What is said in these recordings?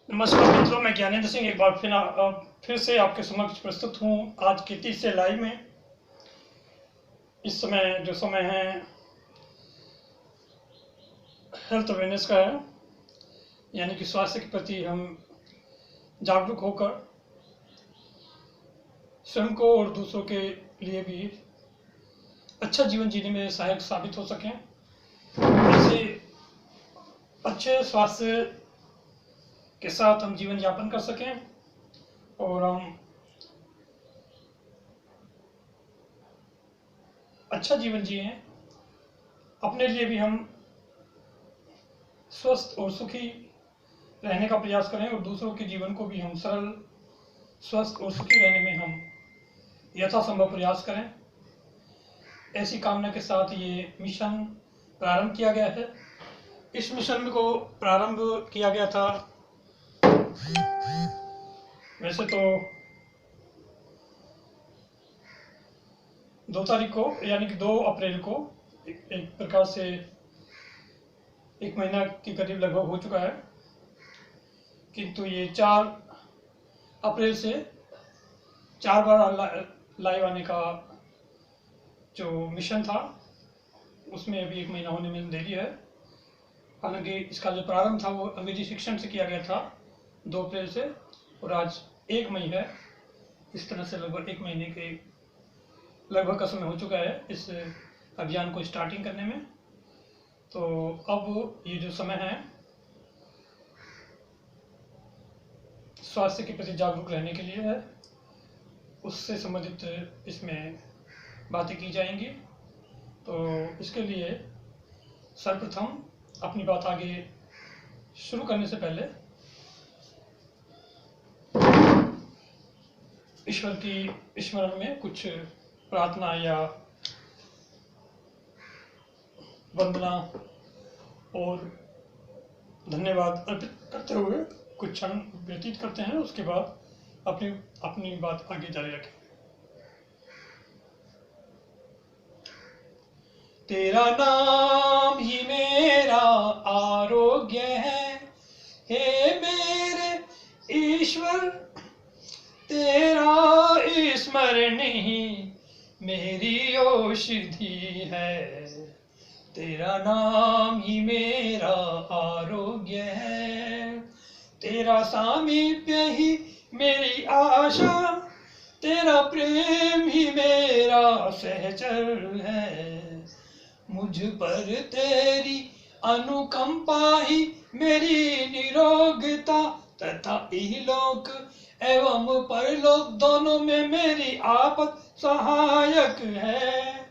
नमस्कार मित्रों, मैं ज्ञानेंद्र सिंह एक बार फिर से आपके समक्ष प्रस्तुत हूँ आज के तीसरे लाइव में। इस समय जो समय है हेल्थ अवेयरनेस का है, यानी कि स्वास्थ्य के प्रति हम जागरूक होकर स्वयं को और दूसरों के लिए भी अच्छा जीवन जीने में सहायक साबित हो सकें। ऐसे अच्छे स्वास्थ्य के साथ हम जीवन यापन कर सकें और हम अच्छा जीवन जिए, अपने लिए भी हम स्वस्थ और सुखी रहने का प्रयास करें और दूसरों के जीवन को भी हम सरल, स्वस्थ और सुखी रहने में हम यथासंभव प्रयास करें। ऐसी कामना के साथ ये मिशन प्रारंभ किया गया है। इस मिशन को प्रारंभ किया गया था वैसे तो 2 तारीख को, यानी कि 2 अप्रैल को एक प्रकार से 1 महीना के करीब लगभग हो चुका है, किंतु ये 4 अप्रैल से 4 बार लाइव आने का जो मिशन था उसमें अभी 1 महीना होने में देरी है। हालांकि इसका जो प्रारंभ था वो अंग्रेजी शिक्षण से किया गया था 2 अप्रैल से, और आज 1 मई है। इस तरह से लगभग 1 महीने के लगभग का समय हो चुका है इस अभियान को स्टार्टिंग करने में। तो अब ये जो समय है स्वास्थ्य के प्रति जागरूक रहने के लिए है, उससे संबंधित इसमें बातें की जाएंगी। तो इसके लिए सर्वप्रथम अपनी बात आगे शुरू करने से पहले ईश्वर की स्मरण में कुछ प्रार्थना या वंदना और धन्यवाद अर्पित करते हुए कुछ क्षण व्यतीत करते हैं। उसके बाद अपनी बात आगे जारी रखें। तेरा नाम ही मेरा आरोग्य है, हे मेरे ईश्वर तेरा स्मरण ही मेरी औषधि है। तेरा नाम ही मेरा आरोग्य है, तेरा सामीप्य ही मेरी आशा, तेरा प्रेम ही मेरा सहचर है। मुझ पर तेरी अनुकंपा ही मेरी निरोगता तथा इहलोक एवं परलोक दोनों में मेरी आपद सहायक है।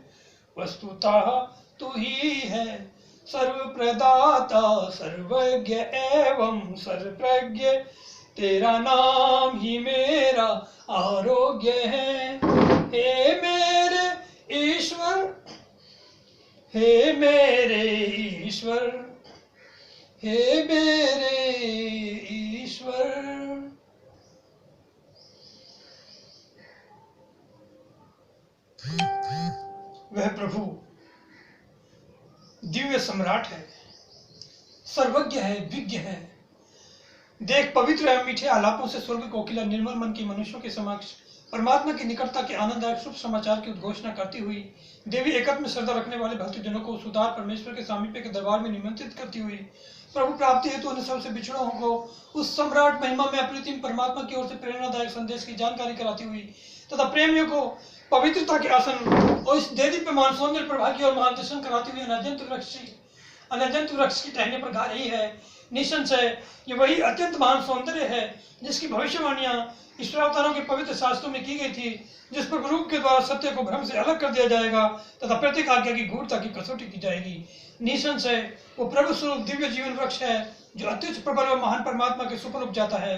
वस्तुतः तू ही है सर्वप्रदाता, सर्वज्ञ एवं सर्वप्रज्ञ। तेरा नाम ही मेरा आरोग्य है, हे मेरे ईश्वर, हे मेरे ईश्वर, हे मेरे ईश्वर। वह प्रभु दिव्य सम्राट है, सर्वज्ञ है, विज्ञ है। देख, पवित्र एवं मीठे आलापों से स्वर्ग कोकिला निर्मल मन की मनुष्यों के समक्ष परमात्मा की निकटता के आनंददायक शुभ समाचार की उद्घोषणा करती हुई देवी एकत्व में श्रद्धा रखने वाले भक्तजनों को सुधार परमेश्वर के सामीप्य के दरबार में निमंत्रित करती हुई प्रभु प्राप्ति हेतु उन सबसे बिछड़ों को उस सम्राट महिमा में अप्रतिम परमात्मा की ओर से प्रेरणादायक संदेश की जानकारी कराती हुई तथा प्रेमियों को पवित्रता के आसन और इस देदीप्यमान सौंदर्य प्रभा की ओर मार्गदर्शन कराती हुई अनजंत वृक्ष की टहने पर गा रही है। निसंशय ये वही अत्यंत महान सौंदर्य है जिसकी भविष्यवाणियां ईश्वरावतारों के पवित्र शास्त्रों में की गई थी, जिस पर रूप के द्वारा सत्य को भ्रम से अलग कर दिया जाएगा तथा प्रत्येक आज्ञा की गूढ़ता की कसौटी की जाएगी। निसंशय वो प्रभु स्वरूप दिव्य जीवन वृक्ष है जो अत्युच्च प्रबल और महान परमात्मा के सुपर उपजाता है।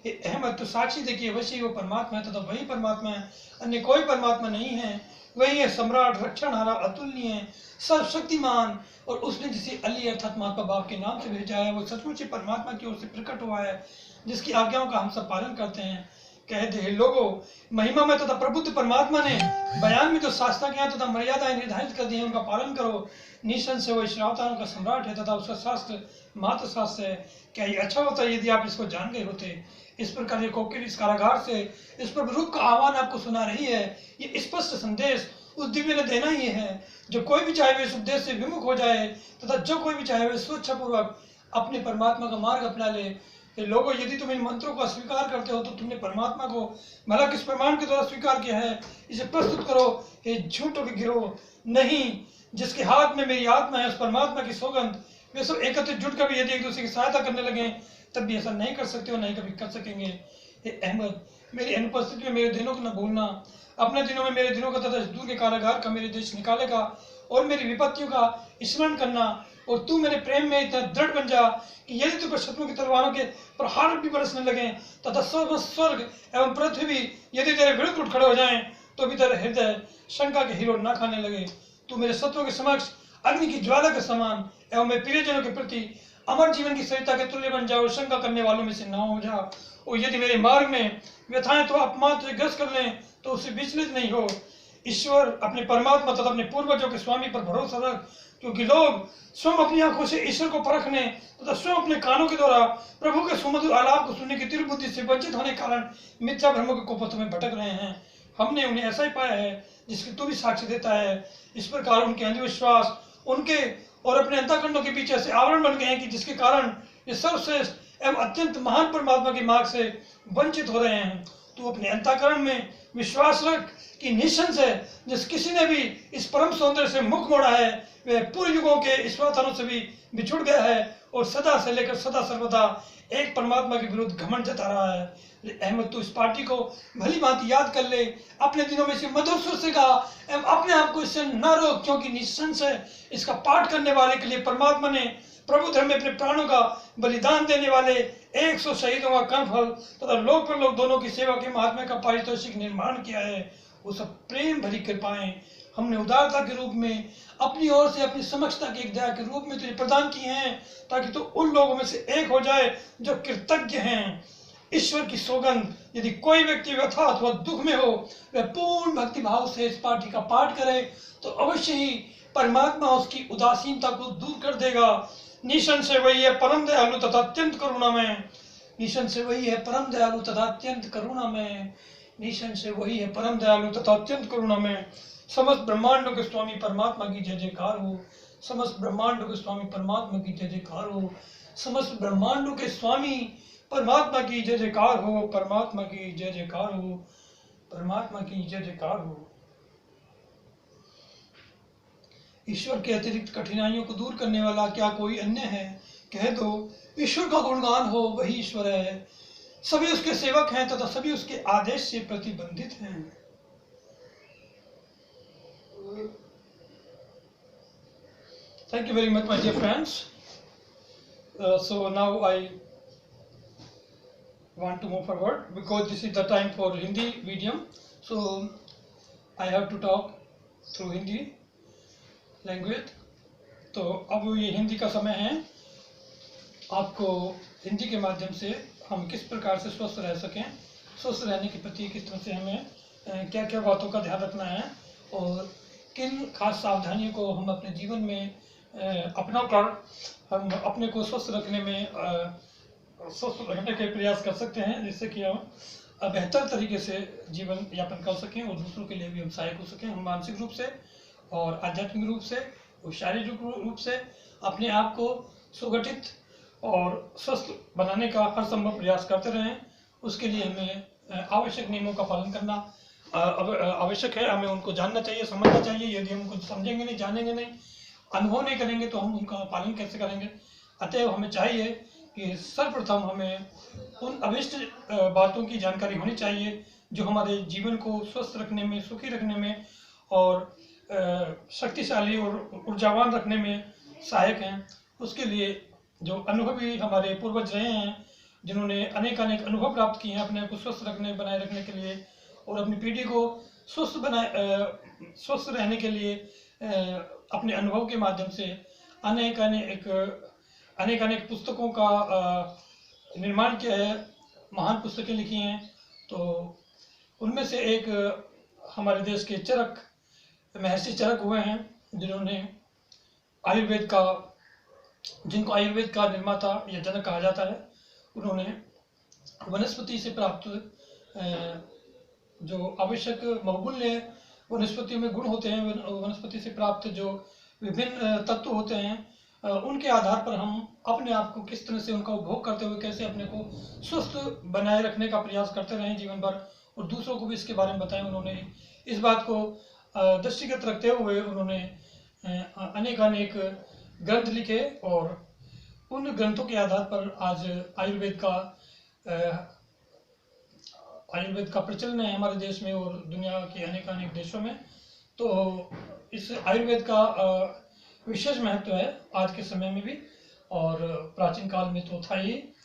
अहमद तो साक्षी देखिए, वैसे वो परमात्मा है तथा वही परमात्मा है, अन्य कोई परमात्मा नहीं है। वही है सम्राट, रक्षणहारा, अतुलनीय, सर्वशक्तिमान, और उसने जिसे अली अर्थात महात्मा बाप के नाम से भेजा है वो सचमुच ही परमात्मा की ओर से प्रकट हुआ है, जिसकी आज्ञाओं का हम सब पालन करते हैं। कह दे लोगों, महिमा में तथा प्रबुद्ध परमात्मा ने बयान में जो शास्त्राज्ञाएं तथा मर्यादाएं निर्धारित कर दी हैं उनका पालन करो। निसंशय वो ईश्वरावतारों का सम्राट है तथा उसका शास्त्र मात्र शास्त्र है। क्या ये अच्छा होता यदि आप इसको जान गए होते। इस प्रकार ये कोकिल इस कारागार से इस प्रभु का आह्वान आपको सुना रही है। ये स्पष्ट संदेश उस दिव्य ने देना ही है, जो कोई भी चाहे वे इस उपदेश से विमुख हो जाए तथा जो कोई भी चाहे वे स्वेच्छापूर्वक अपने परमात्मा का मार्ग अपना ले। ये लोगों, यदि तुम इन मंत्रों का स्वीकार करते हो तो तुमने परमात्मा को भला किस प्रमाण के द्वारा स्वीकार किया है, इसे प्रस्तुत करो। ये झूठों के गिरोह नहीं, जिसके हाथ में मेरी आत्मा है, उस परमात्मा की सौगंध, वे सब एकत्रित जुट कर भी यदि एक दूसरे की सहायता करने लगे तब भी ऐसा नहीं कर सकते और नहीं कभी कर सकेंगे। हे अहमद, मेरी अनुपस्थिति में मेरे दिनों को न भूलना। अपने दिनों में मेरे दिनों का तथा दूर के कारागार का मेरे देश निकालेगा और मेरी विपत्तियों का स्मरण करना। और तू मेरे प्रेम में इतना दृढ़ बन जा कि यदि तू पर शत्रुओं की तलवारों के प्रहार भी बरसने लगे तथा स्वर्ग एवं पृथ्वी भी यदि तेरे विरुद्ध उठ खड़े हो जाएं तो भी तेरे हृदय शंका के हीरो न खाने लगे। तू मेरे शत्रुओं के समक्ष अग्नि की ज्वाला के समान एवं मेरे प्रियजनों के प्रति अमर जीवन की सरिता के तुल्य बन जा और शंका करने वालों में से न हो जा। और यदि मेरे मार्ग में व्यथाएं तो अपमान तुझे ग्रस्त कर लें तो उससे विचलित नहीं हो। ईश्वर अपने परमात्मा तथा अपने पूर्वजों के स्वामी पर भरोसा रख, क्योंकि लोग स्वयं अपनी आंखों से ईश्वर को परखने तथा स्वयं अपने कानों के द्वारा प्रभु के सुमधुर आलाप को सुनने की तीव्र बुद्धि से वंचित होने के कारण मिथ्या भ्रमों के कुपथों में भटक रहे हैं। हमने उन्हें ऐसा ही पाया है जिसकी तू भी साक्ष्य देता है। इस प्रकार उनके अंधविश्वास उनके और अपने अंतःकरणों के पीछे ऐसे आवरण बन गए हैं कि जिसके कारण ये सर्वश्रेष्ठ एवं अत्यंत महान परमात्मा के मार्ग से वंचित हो रहे हैं। तू अपने अंतःकरण में विश्वास रख कि निःसंशय जिस किसी ने भी इस परम सौंदर्य से मुख मोड़ा है वह पूर्व युगों के ईश्वरताओं से भी बिछुड़ गया है और सदा से लेकर सदा सर्वदा एक परमात्मा के विरुद्ध घमंड जता रहा है। अहमद, तू इस पार्टी को भली भांति याद कर ले, अपने दिनों में इसे मधुर सुर से गा एवं अपने आप को इससे न रोक, क्योंकि निःसंशय इसका पाठ करने वाले के लिए परमात्मा ने प्रभु धर्म में अपने प्राणों का बलिदान देने वाले 100 शहीदों का कर्मफल तथा लोक पर लोग दोनों की सेवा के महात्म्य का पारितोषिक निर्माण किया है। वो सब प्रेम भरी कृपाएं हमने उदारता के रूप में अपनी ओर से अपनी समक्षता की एक दया के रूप में तुझे प्रदान की हैं, ताकि तू उन लोगों में से एक हो जाए जो कृतज्ञ हैं। ईश्वर की सौगंध, यदि कोई व्यक्ति व्यथा अथवा दुख में हो वह पूर्ण भक्ति भाव से इस पाठी का पाठ करे तो अवश्य ही परमात्मा उसकी उदासीनता को दूर कर देगा। निःसंशय वही है परम दयालु तथा अत्यंत करुणामय। निःसंशय वही है परम दयालु तथा अत्यंत करुणामय। निःसंशय वही है परम दयालु तथा अत्यंत करुणामय। समस्त ब्रह्मांडों के स्वामी परमात्मा की जय जयकार हो। समस्त ब्रह्मांडों के स्वामी परमात्मा की जय जयकार हो। समस्त ब्रह्मांडों के स्वामी परमात्मा की जय जयकार हो। परमात्मा की जय जयकार हो। परमात्मा की जय जयकार हो। ईश्वर के अतिरिक्त कठिनाइयों को दूर करने वाला क्या कोई अन्य है? कह दो, ईश्वर का गुणगान हो, वही ईश्वर है। सभी उसके सेवक हैं तथा सभी उसके आदेश से प्रतिबंधित हैं। Thank you very much, my dear friends. So now I want to move forward because this is the time for Hindi medium. So I have to talk through Hindi language. तो अब ये हिंदी का समय है। आपको हिंदी के माध्यम से हम किस प्रकार से स्वस्थ रह सकें, स्वस्थ रहने के प्रति किस तरह से हमें क्या क्या बातों का ध्यान रखना है और किन खास सावधानियों को हम अपने जीवन में अपना कर हम अपने को स्वस्थ रखने में स्वस्थ रहने के प्रयास कर सकते हैं, जिससे कि हम बेहतर तरीके से जीवन यापन कर सकें और दूसरों के लिए भी हम सहायक हो सकें। हम मानसिक रूप से और आध्यात्मिक रूप से और शारीरिक रूप से अपने आप को सुगठित और स्वस्थ बनाने का हर संभव प्रयास करते रहें। उसके लिए हमें आवश्यक नियमों का पालन करना आवश्यक है। हमें उनको जानना चाहिए, समझना चाहिए। यदि हम उनको समझेंगे नहीं, जानेंगे नहीं, अनुभव नहीं करेंगे तो हम उनका पालन कैसे करेंगे। अतएव हमें चाहिए कि सर्वप्रथम हमें उन अभिष्ट बातों की जानकारी होनी चाहिए जो हमारे जीवन को स्वस्थ रखने में, सुखी रखने में और शक्तिशाली और ऊर्जावान रखने में सहायक हैं। उसके लिए जो अनुभवी हमारे पूर्वज रहे हैं, जिन्होंने अनेक अनुभव प्राप्त किए हैं अपने आप को स्वस्थ रखने, बनाए रखने के लिए और अपनी पीढ़ी को स्वस्थ रहने के लिए अपने अनुभव के माध्यम से अनेक पुस्तकों का निर्माण किया है, महान पुस्तकें लिखी हैं। तो उनमें से एक हमारे देश के महर्षि चरक हुए हैं, जिन्होंने आयुर्वेद का जिनको आयुर्वेद का निर्माता या जनक कहा जाता है, उन्होंने वनस्पति से प्राप्त जो आवश्यक बहुमूल्य वनस्पतियों में गुण होते हैं, वनस्पति से प्राप्त जो विभिन्न तत्व होते हैं, उनके आधार पर हम अपने आप को किस तरह से उनका उपभोग करते हुए कैसे अपने को स्वस्थ बनाए रखने का प्रयास करते रहें जीवन भर, और दूसरों को भी इसके बारे में बताएं। उन्होंने इस बात को दृष्टिगत रखते हुए उन्होंने अनेक ग्रंथ लिखे, और उन ग्रंथों के आधार पर आज आयुर्वेद का प्रचलन है हमारे देश में और दुनिया के अनेक देशों में। तो इस आयुर्वेद का विशेष महत्व है आज के समय में भी, और प्राचीन काल में तो था ही।